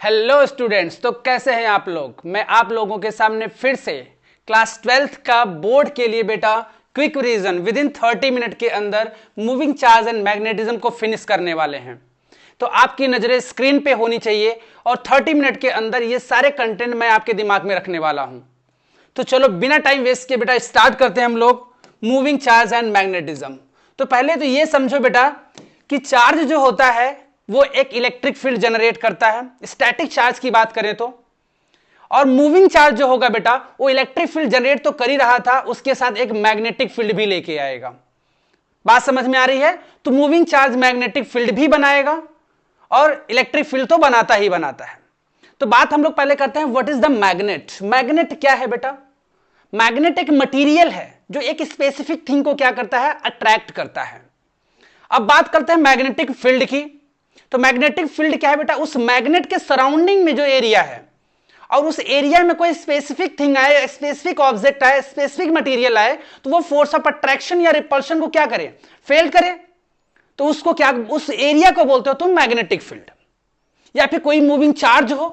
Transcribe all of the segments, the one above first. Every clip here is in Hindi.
हेलो स्टूडेंट्स, तो कैसे हैं आप लोग। मैं आप लोगों के सामने फिर से क्लास 12th का बोर्ड के लिए बेटा quick revision with in 30 minute के अंदर मूविंग चार्ज एंड मैग्नेटिज्म को फिनिश करने वाले हैं। तो आपकी नजरें स्क्रीन पे होनी चाहिए और 30 मिनट के अंदर ये सारे कंटेंट मैं आपके दिमाग में रखने वाला हूं। तो चलो बिना टाइम वेस्ट के बेटा स्टार्ट करते हैं हम लोग मूविंग चार्ज एंड मैग्नेटिज्म। तो पहले तो ये समझो बेटा कि चार्ज जो होता है वो एक इलेक्ट्रिक फील्ड जनरेट करता है, स्टैटिक चार्ज की बात करें तो। और मूविंग चार्ज जो होगा बेटा वो इलेक्ट्रिक फील्ड जनरेट तो कर ही रहा था, उसके साथ एक मैग्नेटिक फील्ड भी लेके आएगा। बात समझ में आ रही है। तो मूविंग चार्ज मैग्नेटिक फील्ड भी बनाएगा और इलेक्ट्रिक फील्ड तो बनाता ही बनाता है। तो बात हम लोग पहले करते हैं what is the magnet. Magnet क्या है बेटा? मैग्नेट एक मटेरियल है जो एक स्पेसिफिक थिंग को क्या करता है, अट्रैक्ट करता है। अब बात करते हैं मैग्नेटिक फील्ड की। तो मैग्नेटिक फील्ड क्या है बेटा? उस मैग्नेट के सराउंडिंग में जो एरिया है और उस एरिया में कोई स्पेसिफिक थिंग आए, स्पेसिफिक ऑब्जेक्ट आए, स्पेसिफिक मटेरियल आए तो वो फोर्स ऑफ अट्रैक्शन या रिपल्शन को क्या करे, फेल करे। तो उसको क्या, उस एरिया को बोलते हो तुम मैग्नेटिक फील्ड। या फिर कोई मूविंग चार्ज हो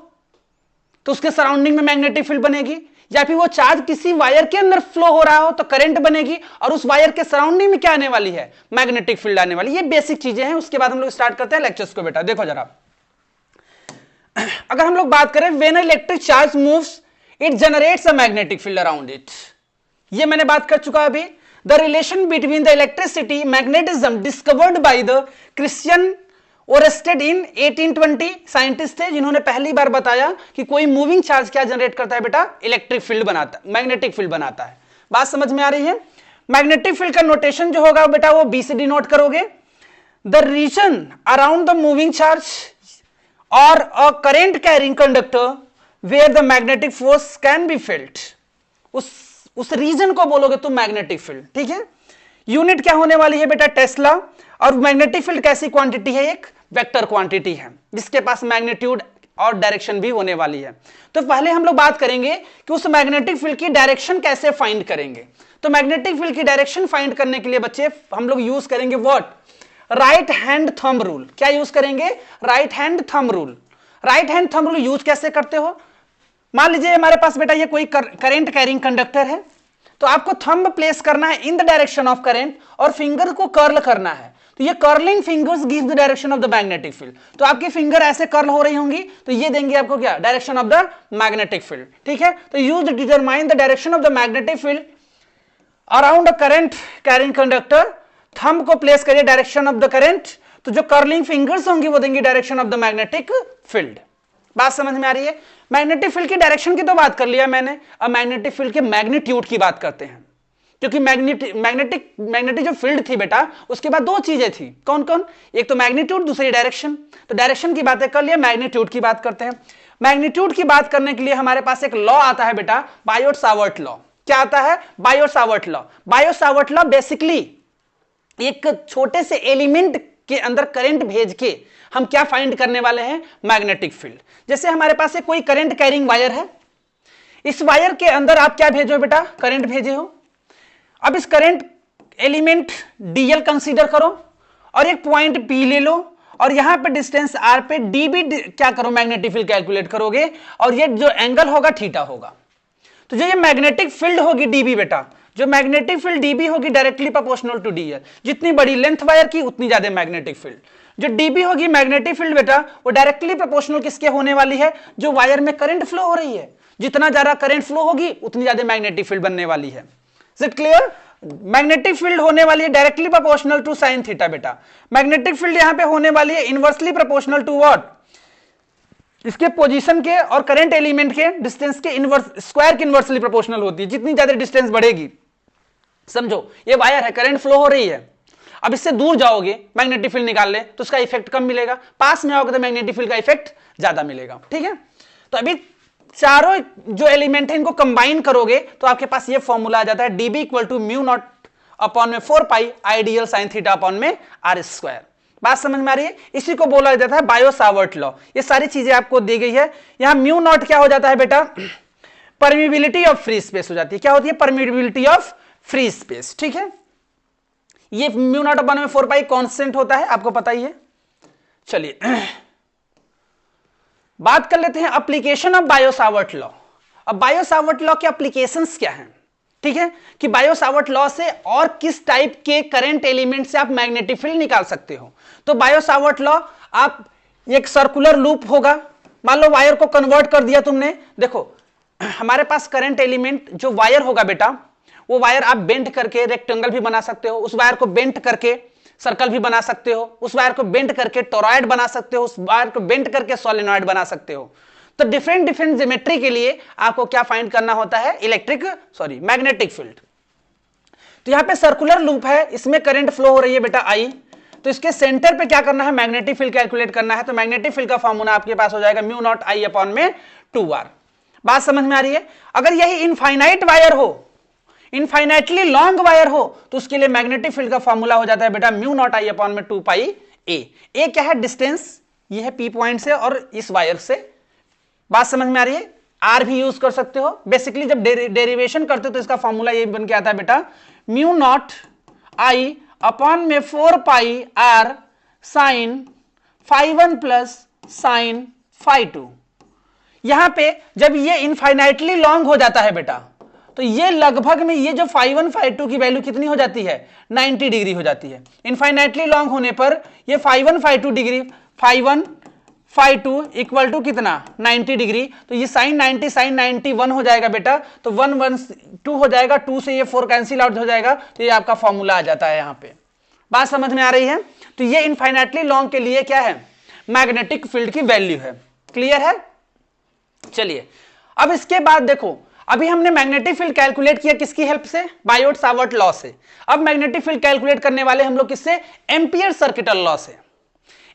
तो उसके सराउंडिंग में मैग्नेटिक फील्ड बनेगी, या फिर वो चार्ज किसी वायर के अंदर फ्लो हो रहा हो तो करंट बनेगी और उस वायर के सराउंडिंग में क्या आने वाली है, मैग्नेटिक फील्ड आने वाली। ये बेसिक चीजें हैं। उसके बाद हम लोग स्टार्ट करते हैं लेक्चर्स को। बेटा देखो जरा, अगर हम लोग बात करें when electric charge moves it generates a magnetic field around it. ये मैंने बात कर चुका अभी। The relation between the electricity magnetism discovered by the Christian Oersted in 1820 scientist थे जिन्होंने पहली बार बताया कि कोई मूविंग चार्ज क्या जनरेट करता है बेटा, इलेक्ट्रिक फील्ड बनाता है, मैग्नेटिक फील्ड बनाता है। बात समझ में आ रही है। मैग्नेटिक फील्ड का नोटेशन जो होगा बेटा वो बी से डिनोट करोगे। The region around the moving charge और uh current carrying conductor where the magnetic force can be felt. उस रीजन को बोलोगे तुम मैग्नेटिक फील्ड। ठीक है। यूनिट क्या होने वाली है बेटा, टेस्ला। और मैग्नेटिक फील्ड कैसी क्वांटिटी है, एक वेक्टर क्वांटिटी है जिसके पास मैग्नीट्यूड और डायरेक्शन भी होने वाली है। तो पहले हम लोग बात करेंगे कि उस मैग्नेटिक फील्ड की डायरेक्शन कैसे फाइंड करेंगे। तो मैग्नेटिक फील्ड की डायरेक्शन फाइंड करने के लिए बच्चे हम लोग यूज करेंगे what, right hand thumb rule. क्या यूज करेंगे, right hand thumb rule. Right hand thumb rule use कैसे करते हो, मान लीजिए हमारे पास बेटा ये कोई करंट कैरिंग कंडक्टर है तो आपको थंब प्लेस करना है इन द डायरेक्शन ऑफ करंट और फिंगर को कर्ल करना है। तो ये curling fingers give the direction of the magnetic field. तो आपकी फिंगर ऐसे कर्ल हो रही होंगी तो ये देंगे आपको क्या, direction of the magnetic field. ठीक है। तो use to determine the direction of the magnetic field around a current carrying conductor. Thumb को प्लेस करिए डायरेक्शन ऑफ द करंट, तो जो कर्लिंग फिंगर्स होंगी वो देंगे direction of the magnetic field. बात समझ में आ रही है। मैग्नेटिक फील्ड की डायरेक्शन की तो बात कर लिया मैंने, अब मैग्नेटिक फील्ड के मैग्नीट्यूड की बात करते हैं। क्योंकि मैग्नेटिक जो फील्ड थी बेटा उसके बाद दो चीजें थी, कौन कौन, एक तो मैग्नीट्यूड, दूसरी डायरेक्शन। तो डायरेक्शन की बातें कर लिया, मैग्नीट्यूड की बात करते हैं। मैग्नीट्यूड की बात करने के लिए हमारे पास एक लॉ आता है बेटा, बायोट-सावर्ट लॉ। क्या आता है, Biot-Savart law. Biot-Savart law basically एक छोटे से एलिमेंट के अंदर करंट भेज के हम क्या फाइंड करने वाले हैं, मैग्नेटिक फील्ड। जैसे हमारे पास कोई करंट कैरिंग वायर है, इस वायर के अंदर आप क्या भेजो बेटा, करंट भेजे हो। अब इस करंट एलिमेंट डीएल कंसीडर करो और एक पॉइंट पी ले लो और यहां पे डिस्टेंस आर पे डीबी क्या करो, मैग्नेटिक फील्ड कैलकुलेट करोगे और ये जो एंगल होगा थीटा होगा। तो जो ये मैग्नेटिक फील्ड होगी डीबी बेटा, जो मैग्नेटिक फील्ड डीबी होगी डायरेक्टली प्रोपोर्शनल टू डीएल। जितनी बड़ी लेंथ वायर की उतनी ज्यादा मैग्नेटिक फील्ड। जो डीबी होगी मैग्नेटिक फील्ड बेटा वो डायरेक्टली प्रोपोर्शनल किसके होने वाली है, जो वायर में करंट फ्लो हो रही है। जितना ज्यादा करंट फ्लो होगी उतनी ज्यादा मैग्नेटिक फील्ड बनने वाली है। Is it clear. Magnetic field होने वाली है directly proportional to sine theta बेटा। मैग्नेटिक फील्ड यहां पे होने वाली है इनवर्सली प्रोपोर्शनल टू व्हाट, इसके पोजीशन के और करंट एलिमेंट के डिस्टेंस के इनवर्स, स्क्वायर के इनवर्सली प्रोपोर्शनल होती है। जितनी ज्यादा डिस्टेंस बढ़ेगी, समझो ये वायर है, करंट फ्लो हो रही है, अब इससे दूर जाओगे मैग्नेटिक फील्ड निकाल ले तो उसका इफेक्ट कम मिलेगा, पास में आओगे तो मैग्नेटिक फील्ड का इफेक्ट ज्यादा मिलेगा। ठीक है। तो अभी चारों जो एलिमेंट है इनको कंबाइन करोगे तो आपके पास ये फॉर्मूला आ जाता है, dB equal to mu naught upon में 4 pi ideal sine theta upon में आर स्क्वायर। बात समझ में आ रही है। इसी को बोला जाता है बायो-सावर्ट लॉ। ये सारी चीजें आपको दी गई है। यहां म्यू नॉट क्या हो जाता है बेटा, परमिबिलिटी ऑफ फ्री स्पेस हो जाती है। क्या होती है, परमिबिलिटी ऑफ फ्री स्पेस। ठीक है। ये म्यू नॉट अपॉन में 4 पाई कांस्टेंट होता है, आपको पता ही है। चलिए बात कर लेते हैं एप्लीकेशन ऑफ बायो-सावर्ट लॉ। अब बायो-सावर्ट लॉ के एप्लीकेशंस क्या हैं, ठीक है, कि बायो-सावर्ट लॉ से और किस टाइप के करंट एलिमेंट से आप मैग्नेटिक फील्ड निकाल सकते हो। तो बायो-सावर्ट लॉ, आप एक सर्कुलर लूप होगा, मान लो वायर को कन्वर्ट कर दिया तुमने। देखो हमारे पास करंट एलिमेंट जो वायर होगा बेटा, वो वायर आप बेंड करके रेक्टेंगल भी बना सकते हो, उस वायर को बेंड करके सर्कल भी बना सकते हो, उस वायर को बेंड करके टोरॉयड बना सकते हो, उस वायर को बेंड करके सोलेनॉइड बना सकते हो। तो डिफरेंट डिफरेंट ज्योमेट्री के लिए आपको क्या फाइंड करना होता है, मैग्नेटिक फील्ड। तो यहां पे सर्कुलर लूप है, इसमें करंट फ्लो हो रही है बेटा आई, तो इसके सेंटर पे क्या करना है, मैग्नेटिक फील्ड कैलकुलेट करना है। तो मैग्नेटिक फील्ड का फॉर्मूला आपके पास हो जाएगा म्यू नॉट आई अपॉन में 2r। बात समझ में आ रही है। अगर यही इनफाइनाइट वायर हो, इनफाइनाइटली लॉन्ग वायर हो, तो उसके लिए मैग्नेटिक फील्ड का फॉर्मूला हो जाता है बेटा म्यू नॉट आई अपॉन में 2 पाई ए। ए क्या है, डिस्टेंस, ये है पी पॉइंट से और इस वायर से। बात समझ में आ रही है। आर भी यूज कर सकते हो। बेसिकली जब डेरिवेशन करते हो तो इसका फॉर्मूला ये बन के आता है बेटा म्यू नॉट आई अपॉन में 4 pi R sine phi 1 plus sine phi 2। यहां पे जब ये इनफाइनाइटली लॉन्ग हो जाता है बेटा, तो ये लगभग में ये जो फाई 1 फाई 2 की वैल्यू कितनी हो जाती है, 90 डिग्री हो जाती है। इनफाइनाइटली लॉन्ग होने पर ये phi 1 phi 2 degree, phi 1 phi 2 equal to कितना, 90 डिग्री। तो ये साइन 90 साइन 90 1 हो जाएगा बेटा, तो 1 1 2 हो जाएगा, 2 से ये 4 कैंसिल आउट हो जाएगा, तो ये आपका फॉर्मूला आ जाता है यहां पे। बात समझ में आ रही है। तो ये इनफाइनाइटली लॉन्ग के लिए क्या है, मैग्नेटिक फील्ड की वैल्यू है। क्लियर है। चलिए अब इसके बाद देखो, अभी हमने मैग्नेटिक फील्ड कैलकुलेट किया किसकी हेल्प से, बायोट-सावर्ट लॉ से। अब मैग्नेटिक फील्ड कैलकुलेट करने वाले हम लोग किससे, एम्पियर सर्किटल लॉ से।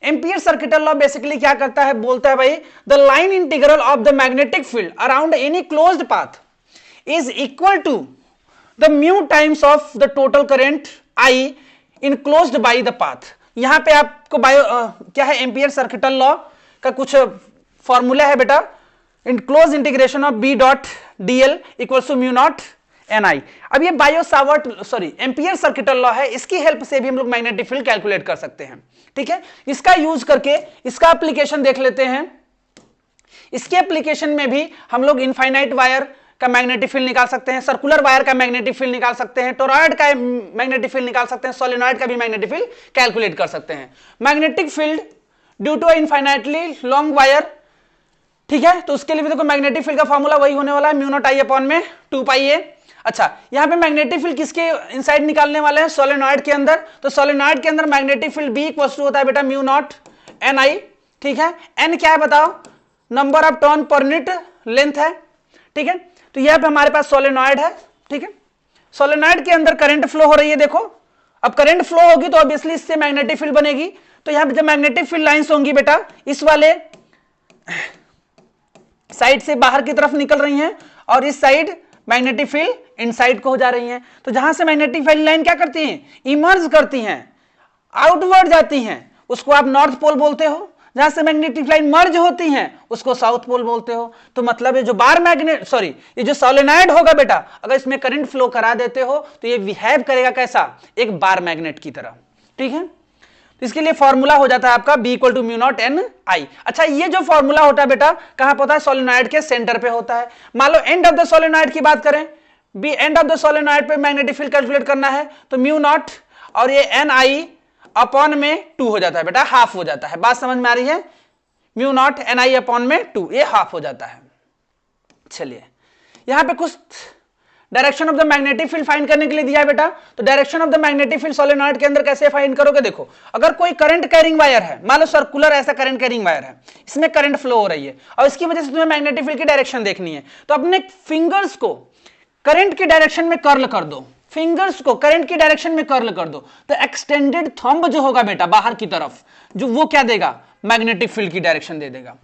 एम्पियर सर्किटल लॉ बेसिकली क्या करता है, बोलता है भाई the line integral of the magnetic field around any closed path is equal to the mu times of the total current I enclosed by the path. यहां पे आपको क्या है, एम्पियर सर्किटल लॉ का कुछ फॉर्मूला है बेटा, closed integration of B dot DL equals to mu naught N I. अब ये एम्पियर सर्किटल लॉ है, इसकी हेल्प से भी हम लोग मैग्नेटिक फील्ड कैलकुलेट कर सकते हैं। ठीक है, इसका यूज करके इसका एप्लीकेशन देख लेते हैं। इसके एप्लीकेशन में भी हम लोग इनफाइनाइट वायर का मैग्नेटिक फील्ड निकाल सकते हैं, सर्कुलर वायर का मैग्नेटिक फील्ड निकाल सकते हैं, टोरॉयड का मैग्नेटिक फील्ड निकाल सकते हैं, सोलेनॉइड का भी मैग्नेटिक फील्ड कैलकुलेट कर सकते हैं। Magnetic field due to infinitely long wire, ठीक है, तो उसके लिए भी देखो मैग्नेटिक फील्ड का फॉर्मूला वही होने वाला है म्यू नॉट आई अपॉन में 2 पाई ए। अच्छा, यहां पे मैग्नेटिक फील्ड किसके इनसाइड निकालने वाले हैं, सोलेनॉइड के अंदर। तो सोलेनॉइड के अंदर magnetic field B equal to होता है बेटा म्यू नॉट एन आई। ठीक है, एन क्या है बताओ, नंबर ऑफ टर्न पर यूनिट लेंथ है। ठीक है, तो यहां पे हमारे पास सोलेनॉइड है। ठीक है, सोलेनॉइड के अंदर करंट फ्लो हो रही है। देखो अब करंट फ्लो होगी तो ऑब्वियसली इससे मैग्नेटिक फील्ड बनेगी। तो यहां पे जब मैग्नेटिक फील्ड लाइंस होंगी बेटा, इस वाले साइड से बाहर की तरफ निकल रही हैं और इस साइड मैग्नेटिक फील्ड इनसाइड को हो जा रही हैं। तो जहां से मैग्नेटिक फील्ड लाइन क्या करती हैं, इमर्ज करती हैं, आउटवर्ड जाती हैं, उसको आप नॉर्थ पोल बोलते हो। जहां से मैग्नेटिक लाइन मर्ज होती हैं उसको साउथ पोल बोलते हो। तो मतलब ये जो ये जो सोलेनॉइड होगा बेटा, अगर इसमें करंट फ्लो करा देते हो तो ये बिहेव करेगा कैसा, एक बार मैग्नेट की तरह। ठीक है, तो इसके लिए फॉर्मूला हो जाता है आपका B equal to mu naught N I. अच्छा, ये जो फॉर्मूला होता है बेटा कहां पर होता है, सोलेनॉइड के सेंटर पे होता है। मान लो एंड ऑफ द सोलेनॉइड की बात करें, B end of the solenoid पे मैग्नेटिक फील्ड कैलकुलेट करना है, तो म्यू नॉट और ये एन आई अपॉन में 2 हो जाता है बेटा, हाफ हो जाता है। बात समझ में आ रही है, mu naught N I upon में 2, ये हाफ हो जाता है। चलिए यहां पे कुछ direction of the magnetic field find करने के लिए दिया है बेटा। तो direction of the magnetic field solenoid के अंदर कैसे फाइंड करोगे, देखो अगर कोई करंट कैरिंग वायर है, मान लो सर्कुलर ऐसा करंट कैरिंग वायर है, इसमें करंट फ्लो हो रही है और इसकी वजह से तुम्हें मैग्नेटिक फील्ड की डायरेक्शन देखनी है, तो अपने फिंगर्स को करंट की डायरेक्शन में कर्ल कर दो, फिंगर्स को करंट की डायरेक्शन में कर्ल कर दो। तो एक्सटेंडेड थंब जो होगा बेटा बाहर की तरफ, जो वो क्या देगा, मैग्नेटिक फील्ड की डायरेक्शन दे देगा।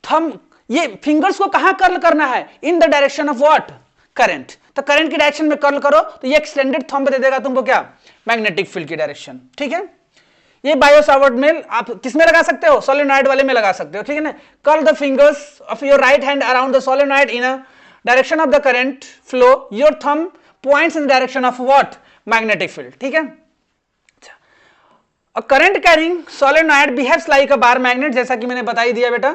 थंब, ये फिंगर्स को कहां कर्ल करना है, इन the direction of what, current. तो करंट की डायरेक्शन में कर्ल करो तो ये एक्सटेंडेड थंब दे देगा तुमको क्या, मैग्नेटिक फील्ड की डायरेक्शन। ठीक है, ये बायो-सावर्ट में आप किसमें लगा सकते हो, सोलेनॉइड वाले में लगा सकते हो। ठीक है ना, curl the fingers of your right hand around the solenoid in a direction of the current flow, your thumb points in the direction of what, magnetic field. ठीक है, a current carrying solenoid behaves like a bar magnet, जैसा कि मैंने बता ही दिया बेटा।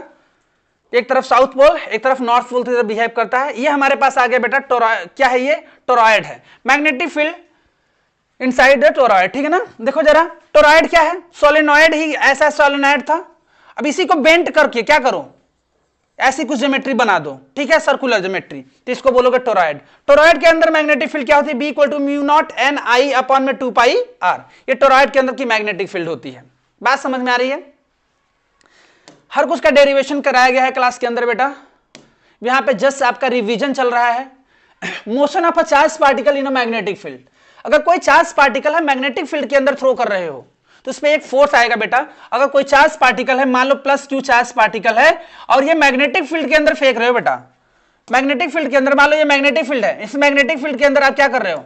एक तरफ साउथ पोल एक तरफ नॉर्थ पोल की तरफ बिहेव करता है। ये हमारे पास आ गया बेटा क्या है, ये टोरॉयड है, magnetic field inside the toroid, ठीक है ना। देखो जरा टोरॉयड क्या है, सोलेनॉइड ही ऐसा सोलेनॉइड था। अब इसी को बेंट करके क्या करो, ऐसी कुछ ज्योमेट्री बना दो, ठीक है, सर्कुलर ज्योमेट्री, तो इसको बोलोगे टोरॉयड। टोरॉयड के अंदर मैग्नेटिक फील्ड क्या होती है, B equal to mu naught N I upon में 2 पाई आर, ये टोरॉयड के अंदर की मैग्नेटिक फील्ड होती है। बात समझ में आ रही है। हर कुछ का डेरिवेशन कराया गया है क्लास के अंदर बेटा। यहां पे जस्ट आपका रिवीजन चल रहा है। Motion of a charge particle in a magnetic field, अगर कोई चार्ज पार्टिकल है मैग्नेटिक फील्ड के अंदर थ्रो कर रहे हो तो उस पर एक फोर्स आएगा बेटा। अगर कोई चार्ज पार्टिकल है, मान लो +q चार्ज पार्टिकल है और ये मैग्नेटिक फील्ड के अंदर फेंक रहे हो बेटा, मैग्नेटिक फील्ड के अंदर, मान लो ये मैग्नेटिक फील्ड है, इस मैग्नेटिक फील्ड के अंदर आप क्या कर रहे हो,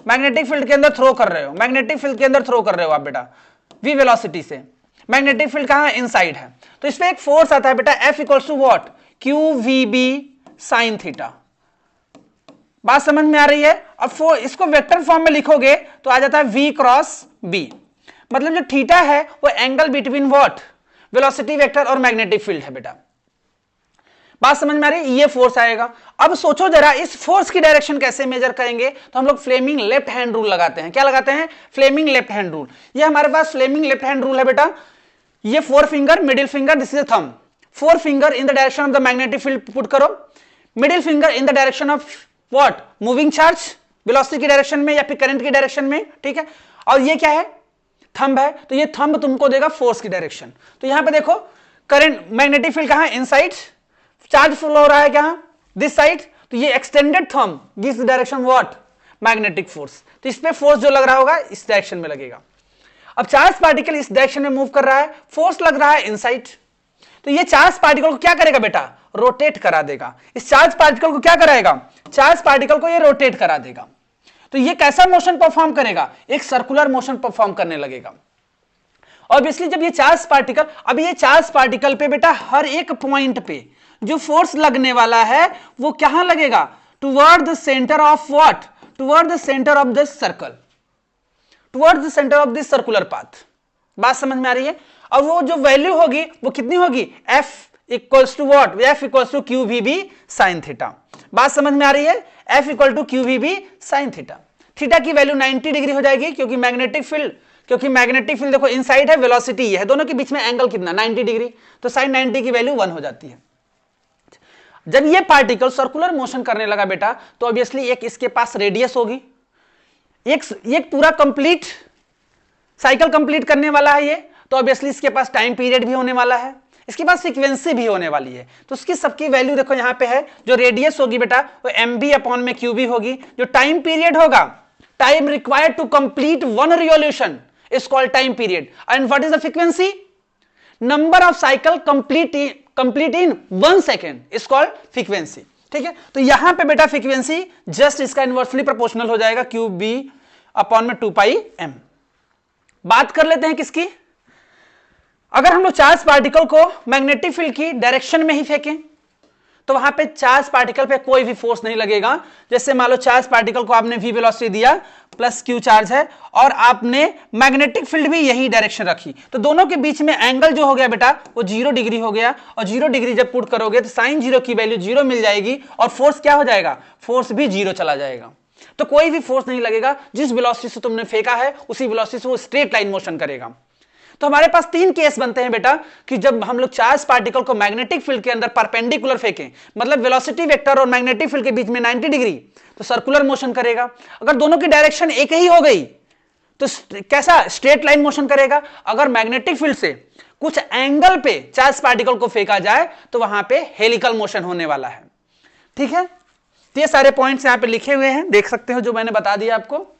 मैग्नेटिक फील्ड के अंदर थ्रो कर रहे हो, मैग्नेटिक फील्ड के अंदर थ्रो कर रहे हो आप बेटा v वेलोसिटी से। मैग्नेटिक फील्ड कहां है, इनसाइड है, तो इस पर एक फोर्स आता है बेटा F equals to what, QVB sin theta. बात समझ में आ रही है। अब इसको वेक्टर फॉर्म में लिखोगे तो आ जाता है V क्रॉस B, मतलब जो थीटा है वो angle between what, velocity vector और मैग्नेटिक फील्ड है बेटा। बात समझ में आ रही है, ये फोर्स आएगा। अब सोचो जरा इस फोर्स की डायरेक्शन कैसे मेजर करेंगे, तो हम लोग फ्लेमिंग लेफ्ट हैंड रूल लगाते हैं। क्या लगाते हैं, फ्लेमिंग लेफ्ट हैंड रूल। ये हमारे पास फ्लेमिंग लेफ्ट हैंड रूल है बेटा। ये 4 finger, middle finger, this is thumb, 4 finger in the direction of the magnetic field put करो, middle finger in the direction of what, moving charge, velocity की डायरेक्शन में या फिर करंट की डायरेक्शन में, ठीक है। और ये क्या है, थंब है, तो ये थंब तुमको देगा फोर्स की डायरेक्शन। तो यहां पे देखो करंट, मैग्नेटिक फील्ड कहां है, इनसाइड, चार्ज फ्लो हो रहा है कहां, दिस साइड, तो ये extended thumb gives the direction what, magnetic force. तो इस पे फोर्स जो लग रहा होगा इस डायरेक्शन में लगेगा। अब चार्ज पार्टिकल इस डायरेक्शन में मूव कर रहा है, फोर्स लग रहा है इनसाइड, तो ये चार्ज पार्टिकल को क्या करेगा बेटा, रोटेट करा देगा। इस चार्ज पार्टिकल को क्या कराएगा, चार्ज पार्टिकल को ये रोटेट करा देगा। तो ये कैसा मोशन परफॉर्म करेगा, एक सर्कुलर मोशन परफॉर्म करने लगेगा। ऑब्वियसली जब ये चार्ज पार्टिकल, अब ये चार्ज पार्टिकल पे बेटा हर एक पॉइंट पे जो फोर्स लगने वाला है वो कहां लगेगा, toward the centre of what, toward the centre of the circle, toward the centre of this circular path. बात समझ में आ रही है। और वो जो वैल्यू होगी वो कितनी होगी, F equals to what, F equals to QVB sin theta. बात समझ में आ रही है, F equal to QVB sin theta. Theta की वैल्यू 90 डिग्री हो जाएगी क्योंकि मैग्नेटिक फील्ड देखो इनसाइड है, वेलोसिटी ये है, दोनों के बीच में एंगल कितना 90 डिग्री, तो sin 90 की वैल्यू 1 हो जाती है। जब ये पार्टिकल सर्कुलर मोशन करने लगा बेटा तो ऑब्वियसली एक इसके पास रेडियस होगी, एक पूरा कंप्लीट साइकिल कंप्लीट करने वाला है ये, तो ऑब्वियसली इसके पास टाइम पीरियड भी होने वाला है, इसके पास फ्रीक्वेंसी भी होने वाली है। तो उसकी सबकी वैल्यू देखो यहां पे है, जो रेडियस होगी बेटा वो mb अपॉन में QB होगी, जो टाइम पीरियड होगा, time required to complete 1 revolution is called time period, and what is the frequency, number of cycle complete in 1 second is called frequency, ठीक है। तो यहां पे बेटा फ्रीक्वेंसी जस्ट इसका इनवर्सली प्रोपोर्शनल हो जाएगा QB अपॉन में 2 पाई m। बात कर लेते हैं किसकी, अगर हम लोग चार्ज पार्टिकल को मैग्नेटिक फील्ड की डायरेक्शन में ही फेंकें तो वहां पे चार्ज पार्टिकल पे कोई भी फोर्स नहीं लगेगा। जैसे मान लो चार्ज पार्टिकल को आपने v वेलोसिटी दिया, प्लस q चार्ज है, और आपने मैग्नेटिक फील्ड भी यही डायरेक्शन रखी, तो दोनों के बीच में एंगल जो हो गया बेटा वो 0 डिग्री हो गया, और 0 डिग्री जब पुट करोगे तो sin 0 की वैल्यू 0 मिल जाएगी, और फोर्स क्या हो जाएगा, फोर्स भी 0 चला जाएगा। तो कोई भी फोर्स नहीं लगेगा, जिस वेलोसिटी से तुमने फेंका है उसी वेलोसिटी से वो स्ट्रेट लाइन मोशन करेगा। तो हमारे पास 3 केस बनते हैं बेटा कि जब हम लोग चार्ज पार्टिकल को मैग्नेटिक फील्ड के अंदर परपेंडिकुलर फेंकें, मतलब वेलोसिटी वेक्टर और मैग्नेटिक फील्ड के बीच में 90 डिग्री, तो सर्कुलर मोशन करेगा। अगर दोनों की डायरेक्शन एक ही हो गई तो कैसा, स्ट्रेट लाइन मोशन करेगा। अगर मैग्नेटिक फील्ड से कुछ एंगल पे चार्ज पार्टिकल को फेंका जाए तो वहां पे हेलिकल मोशन होने वाला है, ठीक है। तो ये सारे पॉइंट्स यहां पे लिखे हुए हैं, देख सकते हो जो मैंने बता दिया आपको।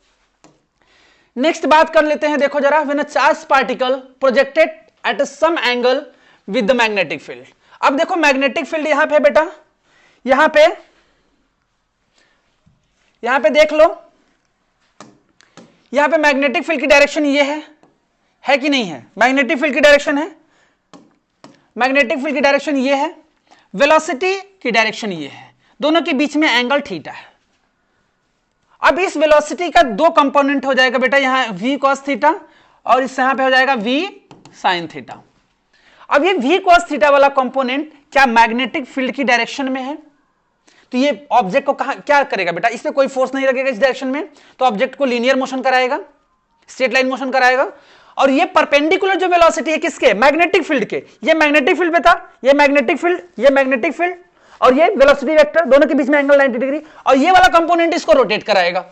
नेक्स्ट बात कर लेते हैं, देखो जरा, when a charge particle projected at some angle with the magnetic field. अब देखो मैग्नेटिक फील्ड यहां पे बेटा, यहां पे देख लो, यहां पे मैग्नेटिक फील्ड की डायरेक्शन ये है कि नहीं है, मैग्नेटिक फील्ड की डायरेक्शन है, मैग्नेटिक फील्ड की डायरेक्शन ये है, वेलोसिटी की डायरेक्शन ये है, दोनों के बीच में एंगल थीटा है। अब इस वेलोसिटी का 2 कंपोनेंट हो जाएगा बेटा, यहां v cos थीटा और इस यहां पे हो जाएगा v sin थीटा। अब ये v cos थीटा वाला कंपोनेंट क्या मैग्नेटिक फील्ड की डायरेक्शन में है? तो ये ऑब्जेक्ट को कहां क्या करेगा बेटा, इस पे कोई फोर्स नहीं लगेगा इस डायरेक्शन में, तो ऑब्जेक्ट को लीनियर मोशन कराएगा, स्ट्रेट लाइन मोशन कराएगा। और ये परपेंडिकुलर जो वेलोसिटी है किसके, मैग्नेटिक फील्ड के, ये मैग्नेटिक फील्ड पे था, ये मैग्नेटिक फील्ड, ये मैग्नेटिक फील्ड, और ये वेलोसिटी वेक्टर, दोनों के बीच में एंगल 90 डिग्री, और ये वाला कंपोनेंट इसको रोटेट कराएगा।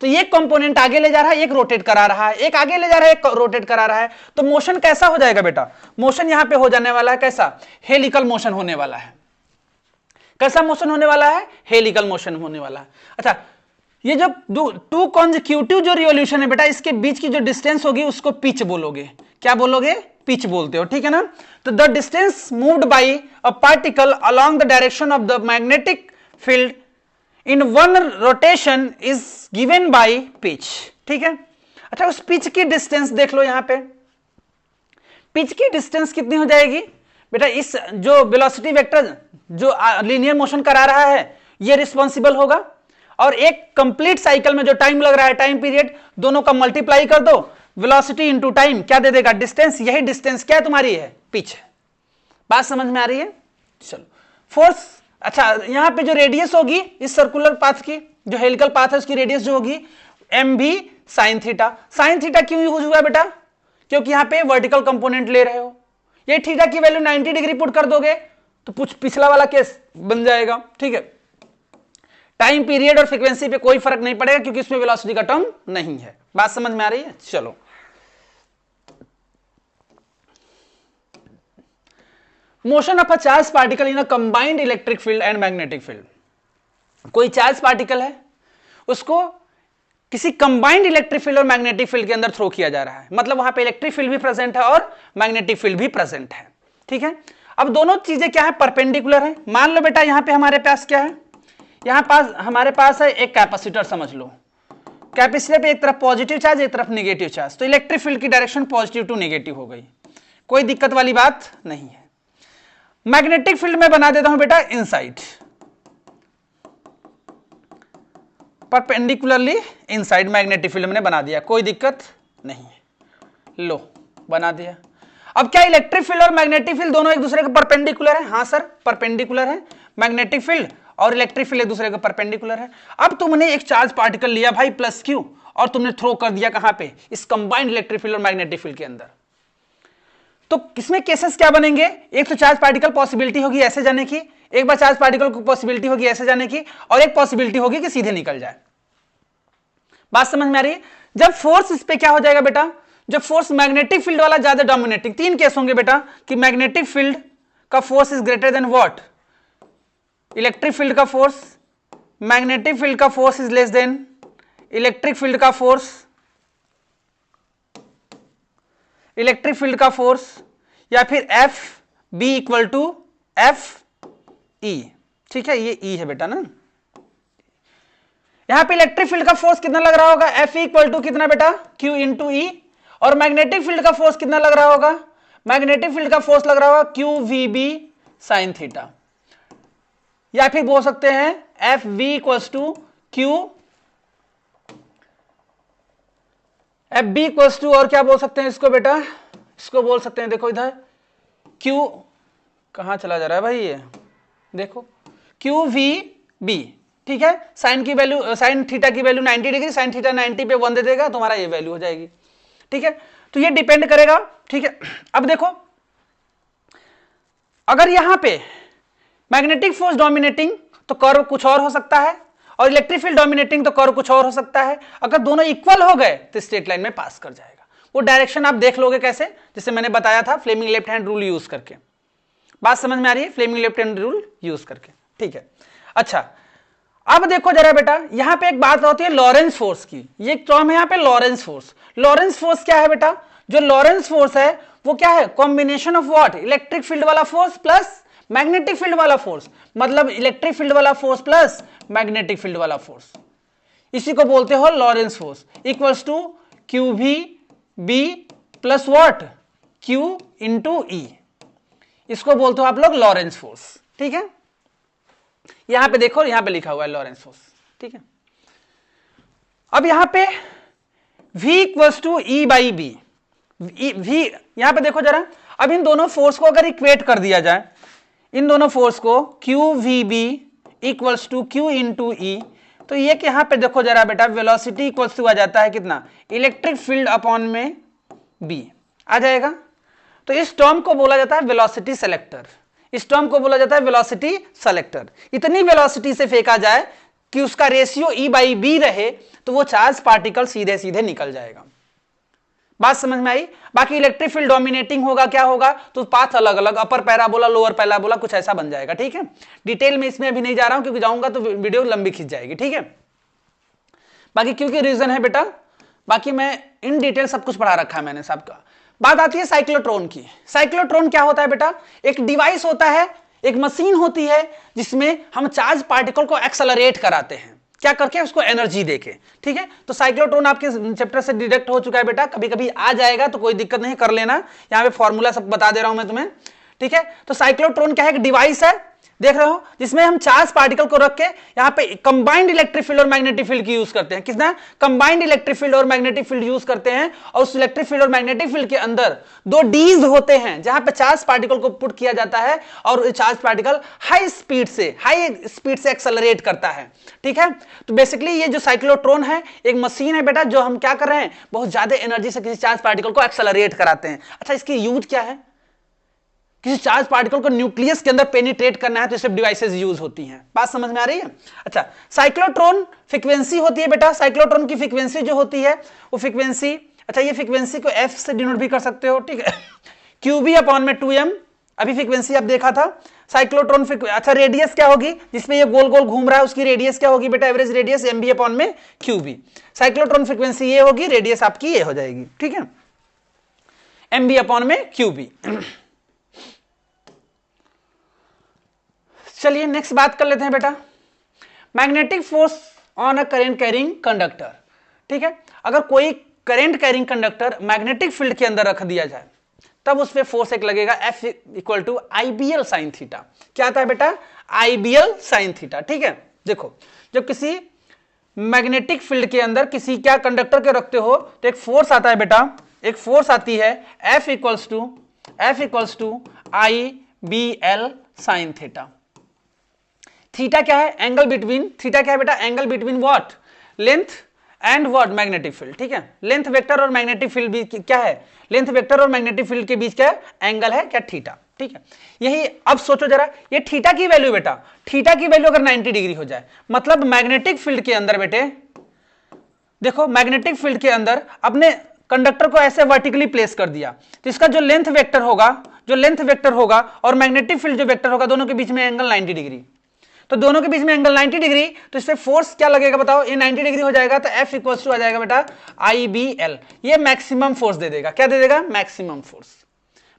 तो ये कंपोनेंट आगे ले जा रहा है, एक रोटेट करा रहा है, एक आगे ले जा रहा है, एक रोटेट करा रहा है। तो मोशन कैसा हो जाएगा बेटा, मोशन यहां पे हो जाने वाला है कैसा, हेलिकल मोशन होने वाला है। कैसा मोशन होने वाला है, हेलिकल मोशन होने वाला है। अच्छा, ये जो टू कॉन्जिक्यूटिव जो रिवोल्यूशन है बेटा, इसके बीच की जो डिस्टेंस होगी उसको पिच बोलोगे। क्या बोलोगे, पिच बोलते हो, ठीक है ना। तो the distance moved by a particle along the direction of the magnetic field in one rotation is given by pitch, ठीक है। अच्छा, उस पिच की डिस्टेंस देख लो, यहां पे पिच की डिस्टेंस कितनी हो जाएगी बेटा, इस जो वेलोसिटी वेक्टर जो लीनियर मोशन करा रहा है ये रिस्पॉन्सिबल होगा, और एक कंप्लीट साइकिल में जो टाइम लग रहा है, टाइम पीरियड, दोनों का मल्टीप्लाई कर दो, वेलोसिटी इनटू टाइम क्या दे देगा, डिस्टेंस। यही डिस्टेंस क्या है तुम्हारी है, पिच। बात समझ में आ रही है, चलो। फोर्स, अच्छा यहां पे जो रेडियस होगी इस सर्कुलर पाथ की, जो हेलिकल पाथ है उसकी रेडियस जो होगी एम भी साइन थीटा। साइन थीटा क्यों यूज हुआ बेटा, क्योंकि यहां पे वर्टिकल कंपोनेंट ले रहे हो। ये थीटा की वैल्यू 90 डिग्री पुट कर दोगे तो कुछ पिछला वाला केस बन जाएगा, ठीक है। टाइम पीरियड और फ्रीक्वेंसी पे कोई फर्क नहीं पड़ेगा क्योंकि इसमें वेलोसिटी का टर्म नहीं है। बात समझ में आ रही है, चलो। Motion of a charge particle in a combined electric field and magnetic field. कोई चार्ज पार्टिकल है, उसको किसी कंबाइंड इलेक्ट्रिक फील्ड और मैग्नेटिक फील्ड के अंदर थ्रो किया जा रहा है, मतलब वहां पे इलेक्ट्रिक फील्ड भी प्रेजेंट है और मैग्नेटिक फील्ड भी प्रेजेंट है, ठीक है। अब दोनों चीजें क्या है, परपेंडिकुलर है। मान लो बेटा यहां पे हमारे पास क्या है, यहां पास हमारे पास है एक कैपेसिटर, समझ लो। कैपेसिटर पे एक तरफ पॉजिटिव चार्ज, एक तरफ नेगेटिव चार्ज, तो इलेक्ट्रिक फील्ड की डायरेक्शन पॉजिटिव टू नेगेटिव हो गई, कोई दिक्कत वाली बात नहीं है। मैग्नेटिक फील्ड में बना देता हूं बेटा inside, perpendicularly inside magnetic field मैंने बना दिया, कोई दिक्कत नहीं है। लो बना दिया। अब क्या इलेक्ट्रिक फील्ड और मैग्नेटिक फील्ड दोनों एक दूसरे के परपेंडिकुलर है? हाँ सर, परपेंडिकुलर है। मैग्नेटिक फील्ड और इलेक्ट्रिक फील्ड एक दूसरे के परपेंडिकुलर है। अब तुमने एक चार्ज पार्टिकल लिया भाई प्लस क्यू, और तुमने थ्रो कर दिया कहां पे, इस कंबाइंड इलेक्ट्रिक फील्ड और मैग्नेटिक फील्ड के अंदर। तो किसमें केसेस क्या बनेंगे, एक तो चार्ज पार्टिकल पॉसिबिलिटी होगी ऐसे जाने की, एक बार चार्ज पार्टिकल को पॉसिबिलिटी होगी ऐसे जाने की, और एक पॉसिबिलिटी होगी कि सीधे निकल जाए। बात समझ में आ रही है। जब फोर्स इस पे क्या हो जाएगा बेटा, जब फोर्स मैग्नेटिक फील्ड वाला ज्यादा डोमिनेटिंग, तीन केस होंगे बेटा कि मैग्नेटिक फील्ड का force is greater than what, electric field का फोर्स, मैग्नेटिक फील्ड का force is less than electric field का फोर्स, इलेक्ट्रिक फील्ड का फोर्स, या फिर F B equal to F E, ठीक है। ये ई है बेटा ना, यहां पे इलेक्ट्रिक फील्ड का फोर्स कितना लग रहा होगा, एफ इक्वल टू कितना बेटा, क्यू इंटू ई, और मैग्नेटिक फील्ड का फोर्स कितना लग रहा होगा, मैग्नेटिक फील्ड का फोर्स लग रहा होगा Q we B sine theta, या फिर बोल सकते हैं F V equals to Q, F B equals to, और क्या बोल सकते हैं इसको बेटा, इसको बोल सकते हैं, देखो इधर क्यू कहां चला जा रहा है भाई, ये देखो क्यू वी बी, ठीक है। साइन की वैल्यू, साइन थीटा की वैल्यू 90 डिग्री, साइन थीटा 90 पे 1 दे देगा, तुम्हारा ये वैल्यू हो जाएगी, ठीक है। तो ये डिपेंड करेगा, ठीक है। अब देखो अगर यहां पे मैग्नेटिक फोर्स डोमिनेटिंग तो कर्व कुछ और हो सकता है, और इलेक्ट्रिक फील्ड डोमिनेटिंग तो कर्व कुछ और हो सकता है। अगर दोनों इक्वल हो गए तो स्ट्रेट लाइन में पास कर जाएगा। वो डायरेक्शन आप देख लोगे कैसे, जैसे मैंने बताया था Fleming left hand rule use करके। बात समझ में आ रही है, Fleming left hand rule use करके, ठीक है। अच्छा अब देखो जरा बेटा, यहां पे एक बात होती है लॉरेंस फोर्स की, ये टर्म है यहां पे लॉरेंस फोर्स। लॉरेंस फोर्स क्या है बेटा, जो लॉरेंस फोर्स है वो क्या है, combination of what, electric field वाला फोर्स प्लस मैग्नेटिक फील्ड वाला फोर्स, मतलब इलेक्ट्रिक फील्ड वाला फोर्स प्लस मैग्नेटिक फील्ड वाला फोर्स, इसी को बोलते हो Lorentz force, equals to q we B plus what, q into E, इसको बोलते हो आप लोग लॉरेंस फोर्स, ठीक है। यहां पे देखो, यहां पे लिखा हुआ है लॉरेंस फोर्स, ठीक है। अब यहां पे v equals to E by B, v यहां पे देखो जरा, अब इन दोनों फोर्स को अगर इक्वेट कर दिया जाए, इन दोनों फोर्स को q we B equals to q into E, तो ये कि यहां पे देखो जरा बेटा, वेलोसिटी इक्वल्स टू आ जाता है कितना, इलेक्ट्रिक फील्ड अपॉन में बी आ जाएगा। तो इस टर्म को बोला जाता है वेलोसिटी सेलेक्टर, इस टर्म को बोला जाता है वेलोसिटी सेलेक्टर। इतनी वेलोसिटी से फेंका जाए कि उसका रेशियो ई बाई बी रहे, तो वो चार्ज पार्टिकल सीधे सीधे निकल जाएगा। बात समझ में आई? बाकी इलेक्ट्रिक फील्ड डोमिनेटिंग होगा, क्या होगा, तो पाथ अलग अलग, अपर पैराबोला लोअर पैराबोला कुछ ऐसा बन जाएगा। ठीक है, डिटेल में इसमें अभी नहीं जा रहा हूं क्योंकि जाऊंगा तो वीडियो लंबी खींच जाएगी। ठीक है, बाकी क्योंकि रीजन है बेटा, बाकी मैं इन डिटेल सब कुछ पढ़ा रखा है मैंने सबका। बात आती है साइक्लोट्रॉन की। साइक्लोट्रॉन क्या होता है बेटा? एक डिवाइस होता है, एक मशीन होती है जिसमें हम चार्ज पार्टिकल को एक्सेलरेट कराते हैं, क्या करके, उसको एनर्जी देके। ठीक है, तो साइक्लोट्रॉन आपके चैप्टर से डिडक्ट हो चुका है बेटा, कभी कभी आ जाएगा तो कोई दिक्कत नहीं, कर लेना, यहां पे फॉर्मूला सब बता दे रहा हूं मैं तुम्हें। ठीक है, तो साइक्लोट्रॉन क्या है, एक डिवाइस है, देख रहे हो, जिसमें हम चार्ज पार्टिकल को रख के यहाँ पे कंबाइंड इलेक्ट्रिक फील्ड और मैग्नेटिक फील्ड की यूज करते हैं। कितना? कंबाइंड इलेक्ट्रिक फील्ड और मैग्नेटिक फील्ड यूज करते हैं, और उस इलेक्ट्रिक फील्ड और मैग्नेटिक फील्ड के अंदर दो डीज होते हैं जहां पे चार्ज पार्टिकल को पुट किया जाता है, और चार्ज पार्टिकल हाई स्पीड से एक्सेलरेट करता है। ठीक है, तो बेसिकली ये जो साइक्लोट्रॉन है एक मशीन है बेटा, जो हम क्या कर रहे हैं, बहुत ज्यादा एनर्जी से किसी चार्ज पार्टिकल को एक्सेलरेट कराते हैं। अच्छा, इसकी यूज क्या है? किसी चार्ज पार्टिकल को न्यूक्लियस के अंदर पेनिट्रेट करना है तो सब डिवाइसेस यूज होती हैं। बात समझ में आ रही है? अच्छा, साइक्लोट्रॉन फ्रीक्वेंसी होती है बेटा, साइक्लोट्रॉन की फ्रीक्वेंसी जो होती है वो फ्रीक्वेंसी, अच्छा ये फ्रीक्वेंसी को एफ से डिनोट भी कर सकते हो। ठीक है, क्यूबी अपॉन में 2m, अभी फ्रीक्वेंसी आप देखा था। साइक्लोट्रॉन अच्छा रेडियस क्या होगी, जिसमें ये गोल गोल घूम रहा है उसकी रेडियस क्या होगी बेटा, एवरेज रेडियस mb अपॉन में क्यूबी। साइक्लोट्रॉन फ्रीक्वेंसी ये होगी, रेडियस आपकी ये हो जाएगी। ठीक है, mb अपॉन में क्यूबी। चलिए नेक्स्ट बात कर लेते हैं बेटा, magnetic force on a current carrying conductor. ठीक है, अगर कोई current carrying conductor magnetic field के अंदर रख दिया जाए तब उस पे फोर्स एक लगेगा F equal to IBL sine theta. क्या आता है बेटा? IBL sine theta. ठीक है, देखो जब किसी मैग्नेटिक फील्ड के अंदर किसी क्या कंडक्टर के रखते हो तो एक फोर्स आता है बेटा, एक फोर्स आती है F equals to IBL sine theta. Theta क्या है? एंगल बिटवीन, थीटा क्या है बेटा? Angle between what? Length and what? Magnetic field. ठीक है, लेंथ वेक्टर और मैग्नेटिक फील्ड भी क्या है? लेंथ वेक्टर और मैग्नेटिक फील्ड के बीच क्या एंगल है? क्या? थीटा। ठीक है, यही अब सोचो जरा, ये थीटा की वैल्यू बेटा, थीटा की वैल्यू अगर 90 डिग्री हो जाए, मतलब मैग्नेटिक फील्ड के अंदर बेटे देखो, मैग्नेटिक फील्ड के अंदर अपने कंडक्टर को ऐसे वर्टिकली प्लेस कर दिया, तो इसका जो लेंथ वेक्टर होगा और मैग्नेटिक फील्ड जो वेक्टर होगा, दोनों के बीच में एंगल 90 डिग्री। तो दोनों के बीच में एंगल 90 डिग्री, तो इस पे फोर्स क्या लगेगा बताओ? ये 90 डिग्री हो जाएगा तो F इक्वल्स टू आ जाएगा बेटा IBL, ये मैक्सिमम फोर्स दे देगा। क्या दे देगा? Maximum force.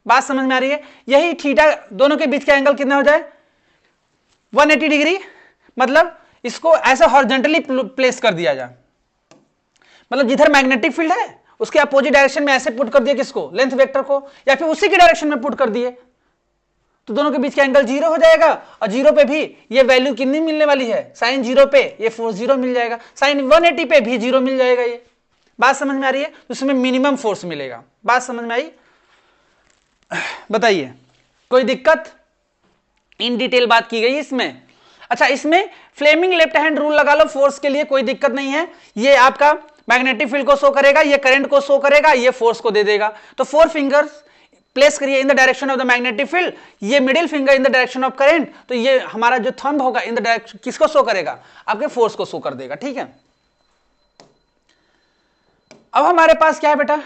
बात समझ में आ रही है? यही थीटा, दोनों के बीच का एंगल कितना हो जाए? 180 डिग्री, मतलब इसको ऐसे हॉरिजॉन्टली प्लेस कर दिया जाए, मतलब जिधर मैग्नेटिक फील्ड है उसके अपोजिट डायरेक्शन में ऐसे पुट कर दिया, किसको? लेंथ वेक्टर को, या फिर उसी के डायरेक्शन में पुट कर दिए, तो दोनों के बीच का एंगल 0 हो जाएगा, और 0 पे भी ये वैल्यू कितनी मिलने वाली है? साइन 0 पे ये फोर्स 0 मिल जाएगा, साइन 180 पे भी 0 मिल जाएगा। ये बात समझ में आ रही है? तो उसमें मिनिमम फोर्स मिलेगा। बात समझ में आई? बताइए कोई दिक्कत? इन डिटेल बात की गई इसमें। अच्छा, इसमें फ्लेमिंग लेफ्ट हैंड रूल लगा लो, फोर्स के लिए कोई दिक्कत नहीं है। ये आपका मैग्नेटिक फील्ड को शो करेगा, ये करंट को शो करेगा, ये फोर्स को दे देगा। तो 4 फिंगर्स प्लेस करिए in the direction of the magnetic field, ये middle finger in the direction of current, तो ये हमारा जो थंब होगा इन द डायरेक्शन, किसको शो करेगा? आपके फोर्स को शो कर देगा। ठीक है, अब हमारे पास क्या है बेटा?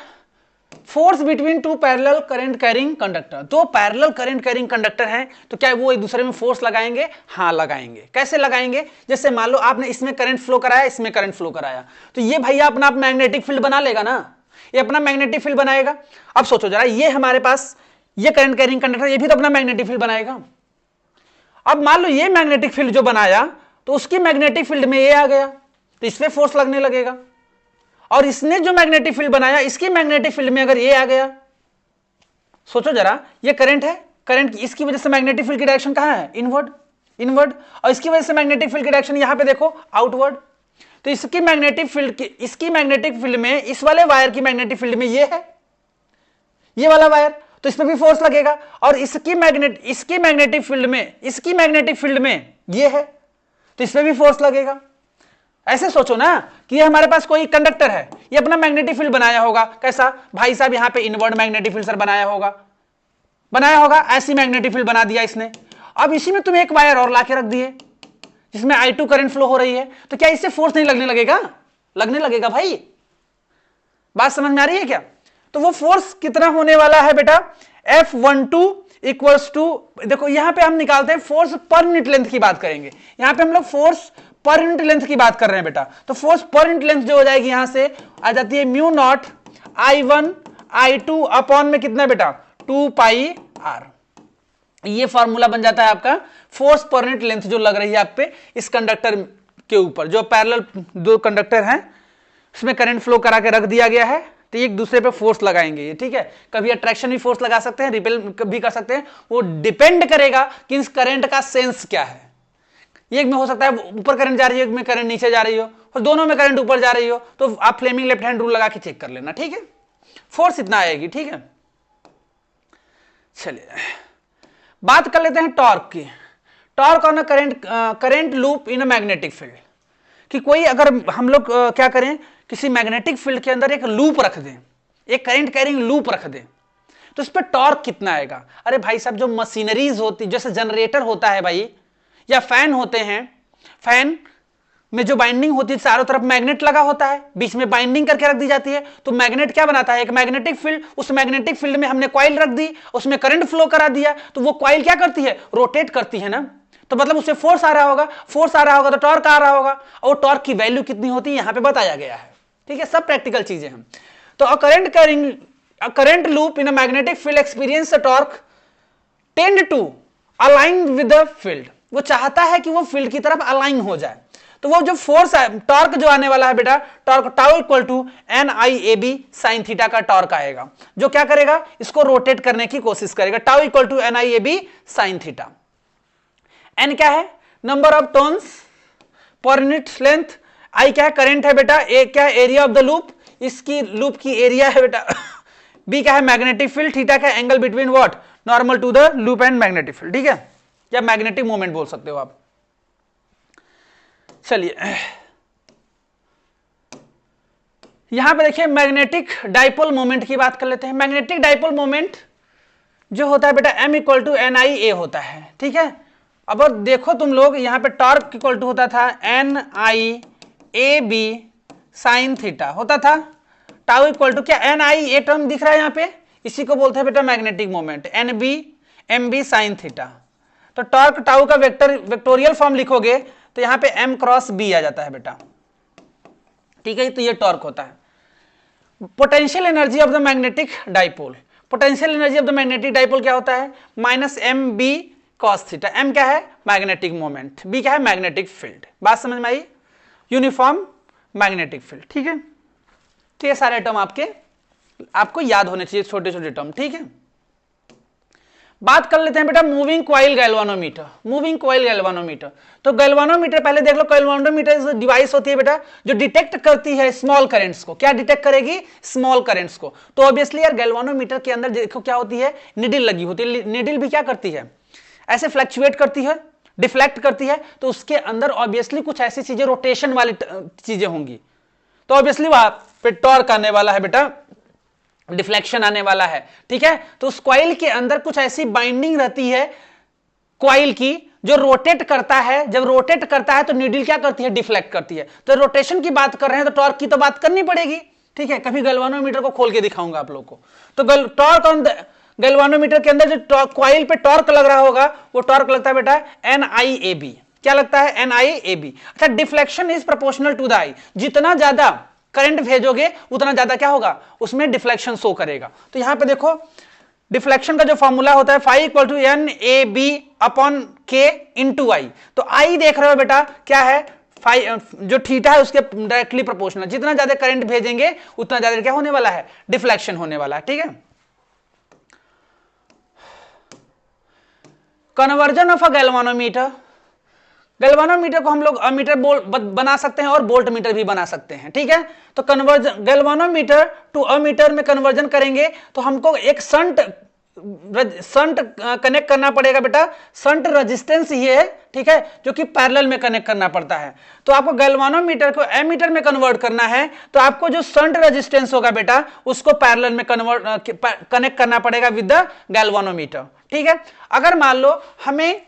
Force between two parallel current carrying conductor. दो पैरेलल करंट कैरिंग कंडक्टर हैं, तो क्या वो एक दूसरे में फोर्स लगाएंगे? हाँ लगाएंगे। कैसे लगाएंगे? जैसे मान लो आपने इसमें करंट फ्लो कराया, इसमें करंट फ्लो कराया, तो ये भैया अपना आप मैग्नेटिक फील्ड बना लेगा ना, ये अपना मैग्नेटिक फील्ड बनाएगा। अब सोचो जरा, ये हमारे पास ये करंट कैरिंग कंडक्टर, ये भी तो अपना मैग्नेटिक फील्ड बनाएगा। अब मान लो ये मैग्नेटिक फील्ड जो बनाया, तो उसकी मैग्नेटिक फील्ड में ये आ गया, तो इस पे फोर्स लगने लगेगा। और इसने जो मैग्नेटिक फील्ड बनाया, इसकी मैग्नेटिक फील्ड में अगर ये आ गया, सोचो जरा, ये करंट है, करंट इसकी वजह से मैग्नेटिक फील्ड की डायरेक्शन कहां है? इनवर्ड, और इसकी वजह से मैग्नेटिक फील्ड की डायरेक्शन यहां पे देखो आउटवर्ड। तो इसकी मैग्नेटिक फील्ड की, इसकी मैग्नेटिक फील्ड में, इस वाले वायर की मैग्नेटिक फील्ड में ये है, ये वाला वायर, तो इस पे भी फोर्स लगेगा, और इसकी मैग्नेटिक फील्ड में ये है, तो इस पे भी फोर्स लगेगा। ऐसे सोचो ना कि ये हमारे पास कोई कंडक्टर है, ये अपना मैग्नेटिक फील्ड बनाया होगा, कैसा भाई साहब, यहां पे इनवर्ड मैग्नेटिक फील्ड सर बनाया होगा, ऐसी मैग्नेटिक फील्ड बना दिया इसने। अब इसी में तुम एक वायर और लाके रख दिए जिसमें I2 करंट फ्लो हो रही है, तो क्या इससे फोर्स नहीं लगने लगेगा? लगने लगेगा भाई। बात समझ में आ रही है क्या? तो वो फोर्स कितना होने वाला है बेटा, F12 इक्वल्स टू, देखो यहां पे हम निकालते हैं फोर्स पर यूनिट लेंथ की बात करेंगे, यहां पे हम लोग फोर्स पर यूनिट लेंथ की बात कर रहे हैं बेटा। तो फोर्स पर यूनिट लेंथ जो हो जाएगी यहां से आ जाती है mu naught I1 I2 upon में कितना बेटा, 2 पाई r। ये फॉर्मूला बन जाता है आपका फोर्स पर यूनिट लेंथ जो लग रही है आप पे इस कंडक्टर के ऊपर, जो पैरेलल दो कंडक्टर हैं उसमें करंट फ्लो करा के रख दिया गया है, तो एक दूसरे पे फोर्स लगाएंगे ये, ठीक है। कभी अट्रैक्शन भी फोर्स लगा सकते हैं, रिपेल भी कर सकते हैं, वो डिपेंड करेगा कि इस करंट का सेंस क्या है। एक में हो सकता है ऊपर करंट जा रही है, एक में करंट नीचे जा रही हो, और दोनों में करंट ऊपर जा रही हो, तो आप फ्लेमिंग लेफ्ट हैंड रूल लगा के चेक कर लेना, ठीक है। फोर्स इतना आएगी, ठीक है। चलिए बात कर लेते हैं टॉर्क की। Torque on current loop in a magnetic field, कि कोई अगर हम लोग क्या करें, किसी मैग्नेटिक फील्ड के अंदर एक लूप रख दें, एक करंट कैरिंग लूप रख दें, तो इस पर टॉर्क कितना आएगा? अरे भाई साहब, जो मशीनरीज होती, जैसे जनरेटर होता है भाई, या फैन होते हैं, फैन में जो बाइंडिंग होती है चारों तरफ मैग्नेट लगा होता है, बीच में बाइंडिंग करके रख दी जाती है, तो मैग्नेट क्या बनाता है, एक मैग्नेटिक फील्ड, उस मैग्नेटिक फील्ड में हमने कॉइल रख दी, उसमें करंट फ्लो करा दिया, तो वो कॉइल क्या करती है, रोटेट करती है ना, तो मतलब उससे फोर्स आ रहा होगा, तो टॉर्क आ रहा होगा, और टॉर्क की वैल्यू कितनी होती है यहां पे बताया गया है, ठीक है। सब प्रैक्टिकल चीजें हैं। तो a current loop in a magnetic field experience a torque tend to align with the field, वो चाहता है कि वो फील्ड की तरफ अलाइन हो जाए, तो वो जो फोर्स है, टॉर्क जो आने वाला है बेटा, torque tau equal to NIAB sine theta का टॉर्क आएगा, जो क्या करेगा, इसको रोटेट करने की कोशिश करेगा। Tau equal to NIAB sine theta. N क्या है, नंबर ऑफ टर्न्स पर यूनिट लेंथ, आई क्या है, करंट है बेटा, ए क्या है, एरिया ऑफ द लूप, इसकी लूप की एरिया है बेटा, बी क्या है, मैग्नेटिक फील्ड, थीटा का angle between what, normal to the loop and magnetic field, ठीक है, या मैग्नेटिक मोमेंट बोल सकते हो आप। चलिए यहां पे देखिए मैग्नेटिक डाइपोल मोमेंट की बात कर लेते हैं। मैग्नेटिक डाइपोल मोमेंट जो होता है बेटा M इक्वल टू NIA होता है, ठीक है। अब देखो तुम लोग यहां पे टॉर्क इक्वल टू होता था NIAB साइन थीटा होता था, टाउ इक्वल टू क्या, NIA टर्म दिख रहा है यहां पे, इसी को बोलते हैं बेटा magnetic moment, MB sine theta. तो टॉर्क टाउ का वेक्टोरियल फॉर्म लिखोगे तो यहां पे M क्रॉस B आ जाता है बेटा, ठीक है। तो ये टॉर्क होता है। Potential energy of the magnetic dipole, potential energy of the magnetic dipole क्या होता है, -MB cos थीटा। M क्या है, मैग्नेटिक मोमेंट, B क्या है, मैग्नेटिक फील्ड। बात समझ में आई, यूनिफॉर्म मैग्नेटिक फील्ड, ठीक है। तो ये सारे टर्म आपको याद होने चाहिए, छोटे छोटे टर्म, ठीक है। बात कर लेते हैं बेटा moving coil galvanometer. Moving coil galvanometer, तो गैल्वानोमीटर पहले देख लो, गैल्वानोमीटर डिवाइस होती है बेटा जो डिटेक्ट करती है स्मॉल करंट्स को। क्या डिटेक्ट करेगी, स्मॉल करंट्स को। तो ऑब्वियसली यार गैल्वानोमीटर के अंदर देखो क्या होती है, निडिल लगी होती है। निडिल भी क्या करती है, ऐसे फ्लक्चुएट करती है, डिफ्लेक्ट करती है, तो उसके अंदर ऑब्वियसली कुछ ऐसी चीजें, रोटेशन वाली चीजें होंगी, तो ऑब्वियसली वहां पे टॉर्क आने वाला है बेटा, डिफ्लेक्शन आने वाला है, ठीक है। तो उस कॉइल के अंदर कुछ ऐसी बाइंडिंग रहती है कॉइल की जो रोटेट करता है, जब रोटेट करता है तो नीडल क्या करती है, डिफ्लेक्ट करती है। तो रोटेशन की बात कर रहे हैं तो टॉर्क की तो बात करनी पड़ेगी, ठीक है। कभी गैल्वानोमीटर को खोल के दिखाऊंगा आप लोग को। तो टॉर्क ऑन गैल्वानोमीटर के अंदर जो कॉइल पे टॉर्क लग रहा होगा वो टॉर्क लगता है बेटा NIAB। क्या लगता है, NIAB। अच्छा, deflection is proportional to the I, जितना ज्यादा करंट भेजोगे उतना ज्यादा क्या होगा, उसमें डिफ्लेक्शन शो करेगा। तो यहां पे देखो डिफ्लेक्शन का जो फॉर्मूला होता है phi equal to NAB upon K into I. तो आई देख रहे हो बेटा क्या है, फाई जो थीटा है उसके डायरेक्टली प्रोपोर्शनल, जितना ज्यादा करंट भेजेंगे उतना ज्यादा क्या होने वाला है, डिफ्लेक्शन होने वाला है, ठीक है। Conversion of a galvanometer, galvanometer को हम लोग अमीटर बना सकते हैं और वोल्ट मीटर भी बना सकते हैं, ठीक है। तो कन्वर्जन गैल्वानोमीटर टू अमीटर में कन्वर्जन करेंगे तो हमको एक शंट शंट कनेक्ट करना पड़ेगा बेटा, शंट रेजिस्टेंस ये है, ठीक है, जो कि पैरेलल में कनेक्ट करना पड़ता है। तो आपको गैल्वानोमीटर को एमीटर में कन्वर्ट करना है, तो आपको जो शंट रेजिस्टेंस होगा बेटा उसको पैरेलल में कनेक्ट करना पड़ेगा विद द गैल्वानोमीटर, ठीक है। अगर मान लो हमें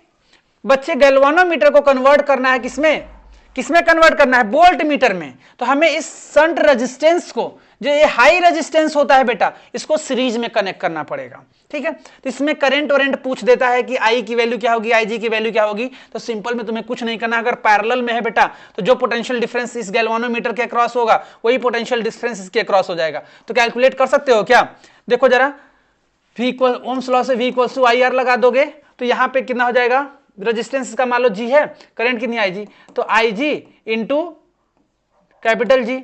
बच्चे गैल्वानोमीटर को कन्वर्ट करना है किसमें कन्वर्ट करना है, वोल्ट मीटर में, तो हमें इस शंट रेजिस्टेंस को, जो ये हाई रेजिस्टेंस होता है बेटा, इसको सीरीज में कनेक्ट करना पड़ेगा, ठीक है। तो इसमें करंट वरेंट पूछ देता है कि आई की वैल्यू क्या होगी, आई जी की वैल्यू क्या होगी, तो सिंपल में तुम्हें कुछ नहीं करना, अगर पैरेलल में है बेटा तो जो पोटेंशियल डिफरेंस इस गैल्वानोमीटर के अक्रॉस होगा वही पोटेंशियल डिफरेंस इसके अक्रॉस हो जाएगा। तो कैलकुलेट कर सकते हो क्या, देखो जरा, V इक्वल ओम्स लॉ से V equal to I R लगा दोगे तो यहां पे कितना हो जाएगा, रेजिस्टेंस का मान लो G है, करंट कितनी आई जी, तो आई जी इंटू कैपिटल G,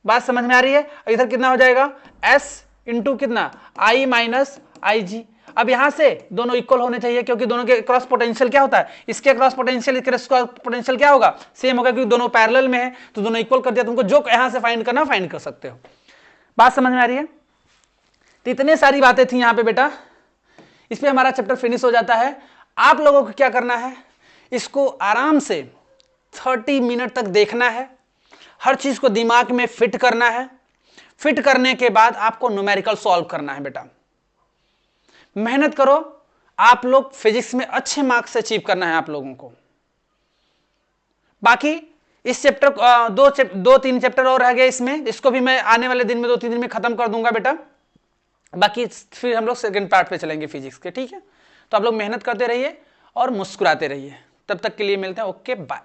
बात समझ में आ रही है। इधर कितना हो जाएगा, S इंटू कितना I माइनस आई जी। अब यहां से दोनों इक्वल होने चाहिए क्योंकि दोनों के क्रॉस पोटेंशियल क्या होता है, इसके क्रॉस पोटेंशियल इसके क्रॉस पोटेंशियल क्या होगा, सेम होगा, क्योंकि दोनों पैरेलल में है तो दोनों इक्वल कर दिया। तुमको जो यहां से फाइंड करना फाइंड कर सकते हो, बात समझ में आ रही है। तो इतने सारी बातें थी यहां पे बेटा, इस पे हमारा चैप्टर फिनिश हो जाता है। आप लोगों को क्या करना है, इसको आराम से 30 मिनट तक देखना है, हर चीज को दिमाग में फिट करना है। फिट करने के बाद आपको न्यूमेरिकल सॉल्व करना है बेटा, मेहनत करो। आप लोग फिजिक्स में अच्छे मार्क्स अचीव करना है आप लोगों को। बाकी इस चैप्टर दो तीन चैप्टर और रह गए इसमें, इसको भी मैं आने वाले दिन में 2-3 दिन में खत्म कर दूंगा बेटा। बाकी फिर हम लोग सेकंड पार्ट पे चलेंगे फिजिक्स के, ठीक है। तो आप लोग मेहनत करते रहिए और मुस्कुराते रहिए। तब तक के लिए मिलते हैं, ओके बाय।